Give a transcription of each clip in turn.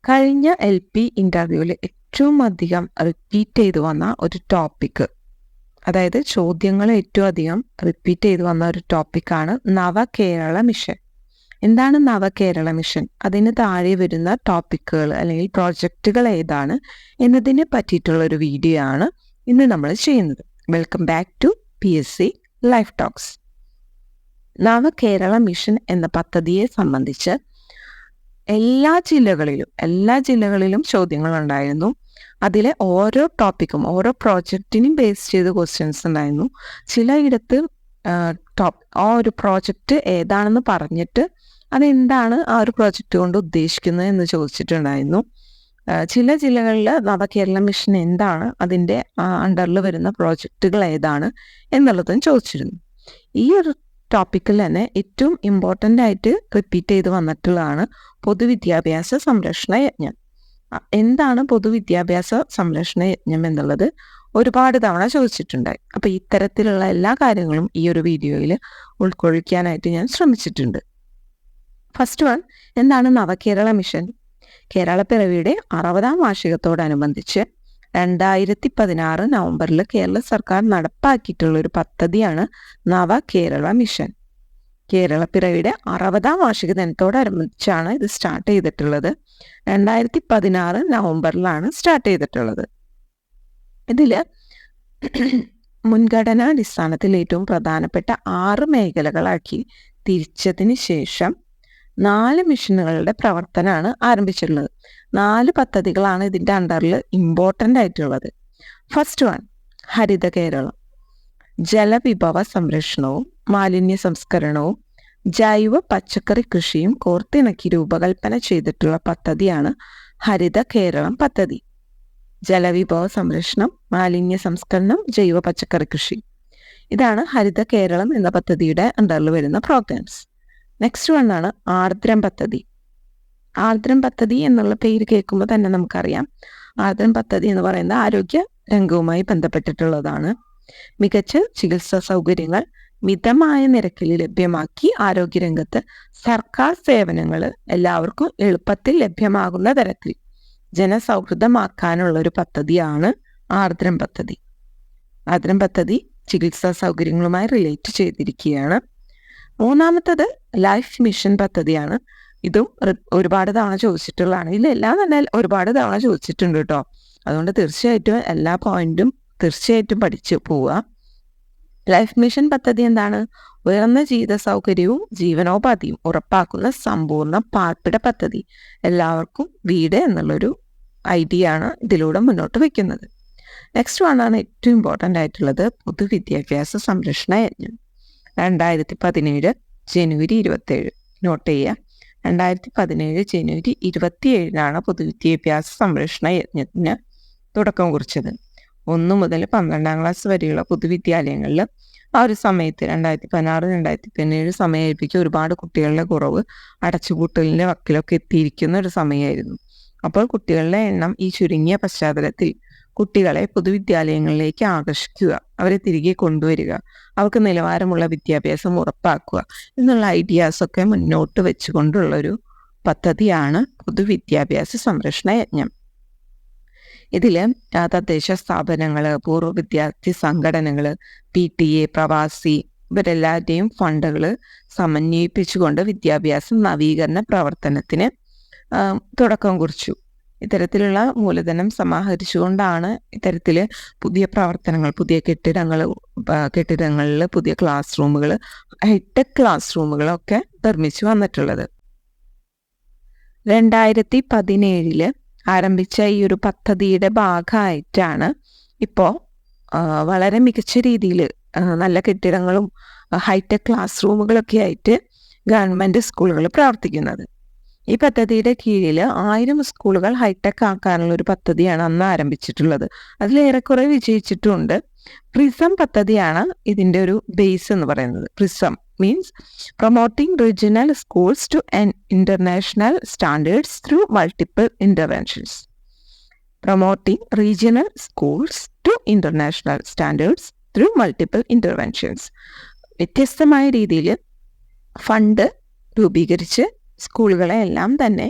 കഴിഞ്ഞ LP ഇൻ്റർവ്യൂവിൽ ഏറ്റവും അധികം റിപ്പീറ്റ് ചെയ്തു വന്ന ഒരു ടോപ്പിക്ക്, അതായത് ചോദ്യങ്ങൾ ഏറ്റവും അധികം റിപ്പീറ്റ് ചെയ്തു വന്ന ഒരു ടോപ്പിക്കാണ് നവകേരള മിഷൻ. എന്താണ് നവകേരള മിഷൻ? അതിന് താഴെ വരുന്ന ടോപ്പിക്കുകൾ അല്ലെങ്കിൽ പ്രോജക്റ്റുകൾ ഏതാണ് എന്നതിനെ പറ്റിയിട്ടുള്ള ഒരു വീഡിയോ ആണ് ഇന്ന് നമ്മൾ ചെയ്യുന്നത്. Welcome back to PSC life talks. Navakerala mission എന്ന പദ്ധതിയെ സംബന്ധിച്ച് എല്ലാ ജില്ലകളിലും ചോദ്യങ്ങളുണ്ടായിരുന്നു. അതിലെ ഓരോ ടോപ്പിക്കും ഓരോ പ്രോജക്റ്റിനും ബേസ് ചെയ്ത് ക്വസ്റ്റ്യൻസ് ഉണ്ടായിരുന്നു. ചിലയിടത്ത് ആ ഒരു പ്രോജക്റ്റ് ഏതാണെന്ന് പറഞ്ഞിട്ട് അതെന്താണ് ആ ഒരു പ്രോജക്റ്റ് കൊണ്ട് ഉദ്ദേശിക്കുന്നത് എന്ന് ചോദിച്ചിട്ടുണ്ടായിരുന്നു. ചില ജില്ലകളിൽ നവകേരള മിഷൻ എന്താണ്, അതിൻ്റെ അണ്ടറിൽ വരുന്ന പ്രോജക്റ്റുകൾ ഏതാണ് എന്നുള്ളതും ചോദിച്ചിരുന്നു. ഈ ഒരു ടോപ്പിക്കിൽ തന്നെ ഏറ്റവും ഇമ്പോർട്ടൻ്റ് ആയിട്ട് റിപ്പീറ്റ് ചെയ്ത് വന്നിട്ടുള്ളതാണ് പൊതുവിദ്യാഭ്യാസ സംരക്ഷണ യജ്ഞം. എന്താണ് പൊതുവിദ്യാഭ്യാസ സംരക്ഷണ യജ്ഞം എന്നുള്ളത് ഒരുപാട് തവണ ചോദിച്ചിട്ടുണ്ടായി. അപ്പോൾ ഇത്തരത്തിലുള്ള എല്ലാ കാര്യങ്ങളും ഈ ഒരു വീഡിയോയിൽ ഉൾക്കൊള്ളിക്കാനായിട്ട് ഞാൻ ശ്രമിച്ചിട്ടുണ്ട്. ഫസ്റ്റ് വൺ, എന്താണ് നവകേരള മിഷൻ? കേരളപ്പിറവിയുടെ 60ാം വാർഷികത്തോടനുബന്ധിച്ച് 2016 നവംബറിൽ കേരള സർക്കാർ നടപ്പാക്കിയിട്ടുള്ള ഒരു പദ്ധതിയാണ് നവകേരള മിഷൻ. കേരളപ്പിറവിയുടെ 60ാം വാർഷിക ദിനത്തോടനുബന്ധിച്ചാണ് ഇത് സ്റ്റാർട്ട് ചെയ്തിട്ടുള്ളത്. 2016 നവംബറിലാണ് സ്റ്റാർട്ട് ചെയ്തിട്ടുള്ളത്. ഇതിൽ മുൻഗണനാടിസ്ഥാനത്തിൽ ഏറ്റവും പ്രധാനപ്പെട്ട 6 മേഖലകളാക്കി തിരിച്ചതിന് ശേഷം 4 മിഷനുകളുടെ പ്രവർത്തനമാണ് ആരംഭിച്ചിട്ടുള്ളത്. 4 പദ്ധതികളാണ് ഇതിൻ്റെ അണ്ടറിൽ ഇമ്പോർട്ടൻ്റ് ആയിട്ടുള്ളത്. First one, Haritha Keralam. ജലവിഭവ സംരക്ഷണവും മാലിന്യ സംസ്കരണവും ജൈവ പച്ചക്കറി കൃഷിയും കോർത്തിണക്കി രൂപകൽപ്പന ചെയ്തിട്ടുള്ള പദ്ധതിയാണ് ഹരിത കേരളം പദ്ധതി. ജലവിഭവ സംരക്ഷണം, മാലിന്യ സംസ്കരണം, ജൈവ പച്ചക്കറി കൃഷി, ഇതാണ് ഹരിത കേരളം എന്ന പദ്ധതിയുടെ അണ്ടറിൽ വരുന്ന പ്രോഗ്രാംസ്. നെക്സ്റ്റ് വൺ ആണ് ആർദ്രം പദ്ധതി. ആർദ്രം പദ്ധതി എന്നുള്ള പേര് കേൾക്കുമ്പോൾ തന്നെ നമുക്കറിയാം, ആർദ്രം പദ്ധതി എന്ന് പറയുന്നത് ആരോഗ്യ രംഗവുമായി ബന്ധപ്പെട്ടിട്ടുള്ളതാണ്. മികച്ച ചികിത്സാ സൗകര്യങ്ങൾ മിതമായ നിരക്കിൽ ലഭ്യമാക്കി ആരോഗ്യരംഗത്ത് സർക്കാർ സേവനങ്ങൾ എല്ലാവർക്കും എളുപ്പത്തിൽ ലഭ്യമാകുന്ന തരത്തിൽ ജനസൗഹൃദമാക്കാനുള്ള ഒരു പദ്ധതിയാണ് ആർദ്രം പദ്ധതി. ആർദ്രം പദ്ധതി ചികിത്സാ സൗകര്യങ്ങളുമായി റിലേറ്റ് ചെയ്തിരിക്കുകയാണ്. മൂന്നാമത്തത് ലൈഫ് മിഷൻ പദ്ധതിയാണ്. ഇതും ഒരുപാട് തവണ ചോദിച്ചിട്ടുള്ളതാണ്. ഇതിലെല്ലാം തന്നെ ഒരുപാട് തവണ ചോദിച്ചിട്ടുണ്ട് കേട്ടോ. അതുകൊണ്ട് തീർച്ചയായിട്ടും എല്ലാ പോയിന്റും തീർച്ചയായിട്ടും പഠിച്ചു പോവുക. ലൈഫ് മിഷൻ പദ്ധതി എന്താണ്? ഉയർന്ന ജീവിത സൗകര്യവും ജീവനോപാധിയും ഉറപ്പാക്കുന്ന സമ്പൂർണ്ണ പാർപ്പിട പദ്ധതി. എല്ലാവർക്കും വീട് എന്നുള്ളൊരു ഐഡിയ ആണ് ഇതിലൂടെ മുന്നോട്ട് വയ്ക്കുന്നത്. നെക്സ്റ്റ് വൺ ആണ് ഏറ്റവും ഇമ്പോർട്ടൻ്റ് ആയിട്ടുള്ളത് പൊതുവിദ്യാഭ്യാസ സംരക്ഷണ യജ്ഞം. 2017 ജനുവരി 27, നോട്ട് ചെയ്യുക. 2017 ജനുവരി 27 പൊതുവിദ്യാഭ്യാസ സംരക്ഷണ യജ്ഞത്തിന് തുടക്കം കുറിച്ചത്. 1 മുതൽ 12ാം ക്ലാസ് വരെയുള്ള പൊതുവിദ്യാലയങ്ങളിൽ ആ ഒരു സമയത്ത് 2016-2017 സമയമായിരിക്കും ഒരുപാട് കുട്ടികളുടെ കുറവ്, അടച്ചുപൂട്ടലിൻ്റെ വക്കിലൊക്കെ എത്തിയിരിക്കുന്ന ഒരു സമയമായിരുന്നു. അപ്പോൾ കുട്ടികളുടെ എണ്ണം ഈ ചുരുങ്ങിയ പശ്ചാത്തലത്തിൽ കുട്ടികളെ പൊതുവിദ്യാലയങ്ങളിലേക്ക് ആകർഷിക്കുക, അവരെ തിരികെ കൊണ്ടുവരിക, അവർക്ക് നിലവാരമുള്ള വിദ്യാഭ്യാസം ഉറപ്പാക്കുക എന്നുള്ള ഐഡിയാസൊക്കെ മുന്നോട്ട് വെച്ചുകൊണ്ടുള്ളൊരു പദ്ധതിയാണ് പൊതുവിദ്യാഭ്യാസ സംരക്ഷണ യജ്ഞം. ഇതിൽ തദ്ദേശ സ്ഥാപനങ്ങൾ, പൂർവ്വ വിദ്യാർത്ഥി സംഘടനകൾ, PTA, പ്രവാസി, ഇവരെല്ലാവരുടെയും ഫണ്ടുകൾ സമന്വയിപ്പിച്ചുകൊണ്ട് വിദ്യാഭ്യാസ നവീകരണ പ്രവർത്തനത്തിന് തുടക്കം കുറിച്ചു. ഇത്തരത്തിലുള്ള മൂലധനം സമാഹരിച്ചുകൊണ്ടാണ് ഇത്തരത്തിൽ പുതിയ പ്രവർത്തനങ്ങൾ, പുതിയ കെട്ടിടങ്ങളിൽ പുതിയ ക്ലാസ് റൂമുകൾ, ഹൈടെക് ക്ലാസ് റൂമുകളൊക്കെ നിർമ്മിച്ചു വന്നിട്ടുള്ളത്. 2017 ആരംഭിച്ച ഈ ഒരു പദ്ധതിയുടെ ഭാഗമായിട്ടാണ് ഇപ്പോൾ വളരെ മികച്ച രീതിയിൽ നല്ല കെട്ടിടങ്ങളും ഹൈടെക് ക്ലാസ് റൂമുകളൊക്കെ ആയിട്ട് ഗവൺമെൻറ് സ്കൂളുകൾ പ്രവർത്തിക്കുന്നത്. ഈ പദ്ധതിയുടെ കീഴിൽ 1000 സ്കൂളുകൾ ഹൈടെക് ആക്കാനുള്ള ഒരു പദ്ധതിയാണ് അന്ന് ആരംഭിച്ചിട്ടുള്ളത്. അതിലേറെക്കുറെ വിജയിച്ചിട്ടുമുണ്ട്. പ്രിസം പദ്ധതിയാണ് ഇതിൻ്റെ ഒരു ബേസ് എന്ന് പറയുന്നത്. Prism means promoting regional schools to international standards through multiple interventions. Promoting regional schools to international standards through multiple interventions. വ്യത്യസ്തമായ രീതിയിൽ ഫണ്ട് രൂപീകരിച്ച് സ്കൂളുകളെ എല്ലാം തന്നെ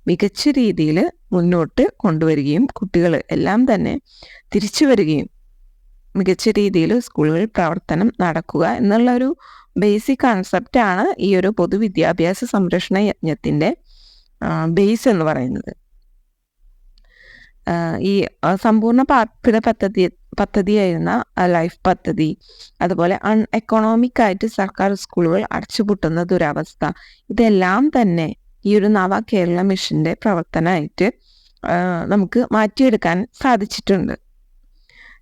മികച്ച രീതിയിൽ മുന്നോട്ട് കൊണ്ടുവരികയും കുട്ടികൾ എല്ലാം തന്നെ തിരിച്ചു വരികയും മികച്ച രീതിയിൽ സ്കൂളുകളിൽ പ്രവർത്തനം നടക്കുക എന്നുള്ള ഒരു ബേസിക് കൺസെപ്റ്റാണ് ഈ ഒരു പൊതുവിദ്യാഭ്യാസ സംരക്ഷണ യജ്ഞത്തിൻ്റെ ബേസ് എന്ന് പറയുന്നത്. ഈ സമ്പൂർണ്ണ പാർപ്പിട പദ്ധതിയായിരുന്ന ലൈഫ് പദ്ധതി, അതുപോലെ എക്കണോമിക് ആയിട്ട് സർക്കാർ സ്കൂളുകൾ അടച്ചുപൂട്ടുന്ന ദുരവസ്ഥ, ഇതെല്ലാം തന്നെ ഈ ഒരു നവകേരള മിഷന്റെ പ്രവർത്തനമായിട്ട് നമുക്ക് മാറ്റിയെടുക്കാൻ സാധിച്ചിട്ടുണ്ട്.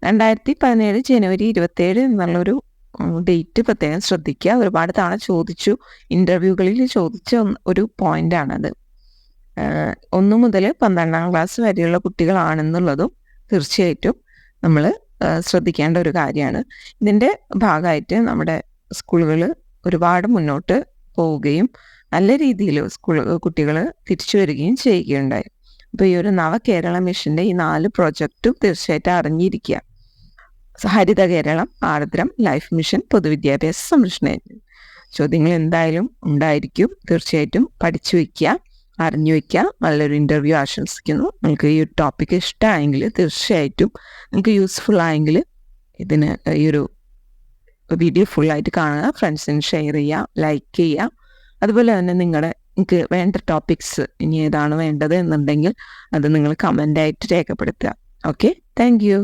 2017 ജനുവരി 27 എന്നുള്ളൊരു ഡേറ്റ് പ്രത്യേകം ശ്രദ്ധിക്കുക. ഒരുപാട് തവണ ഇൻ്റർവ്യൂകളിൽ ചോദിച്ച ഒരു പോയിന്റാണത്. 1 മുതൽ 12ാം ക്ലാസ് വരെയുള്ള കുട്ടികളാണെന്നുള്ളതും തീർച്ചയായിട്ടും നമ്മൾ ശ്രദ്ധിക്കേണ്ട ഒരു കാര്യമാണ്. ഇതിൻ്റെ ഭാഗമായിട്ട് നമ്മുടെ സ്കൂളുകൾ ഒരുപാട് മുന്നോട്ട് പോവുകയും നല്ല രീതിയിൽ കുട്ടികൾ തിരിച്ചു വരികയും ചെയ്യുകയുണ്ടായി. അപ്പോൾ ഈ ഒരു നവകേരള മിഷൻ്റെ ഈ 4 പ്രൊജക്റ്റും തീർച്ചയായിട്ടും അറിഞ്ഞിരിക്കുക. ഹരിത കേരളം, ആർദ്രം, ലൈഫ് മിഷൻ, പൊതുവിദ്യാഭ്യാസ സംരക്ഷണ യജ്ഞം. ചോദ്യങ്ങൾ എന്തായാലും ഉണ്ടായിരിക്കും. തീർച്ചയായിട്ടും പഠിച്ചു വയ്ക്കുക, അറിഞ്ഞു വയ്ക്കുക. നല്ലൊരു ഇൻ്റർവ്യൂ ആശംസിക്കുന്നു. നിങ്ങൾക്ക് ഈ ഒരു ടോപ്പിക്ക് ഇഷ്ടമായെങ്കിൽ തീർച്ചയായിട്ടും നിങ്ങൾക്ക് യൂസ്ഫുൾ ആയെങ്കിൽ ഈ ഒരു വീഡിയോ ഫുള്ളായിട്ട് കാണുക, ഫ്രണ്ട്സിന് ഷെയർ ചെയ്യുക, ലൈക്ക് ചെയ്യുക. അതുപോലെ തന്നെ നിങ്ങൾക്ക് വേണ്ട ടോപ്പിക്സ് ഇനി ഏതാണ് വേണ്ടത് എന്നുണ്ടെങ്കിൽ അത് നിങ്ങൾ കമൻ്റായിട്ട് രേഖപ്പെടുത്തുക. Okay, thank you.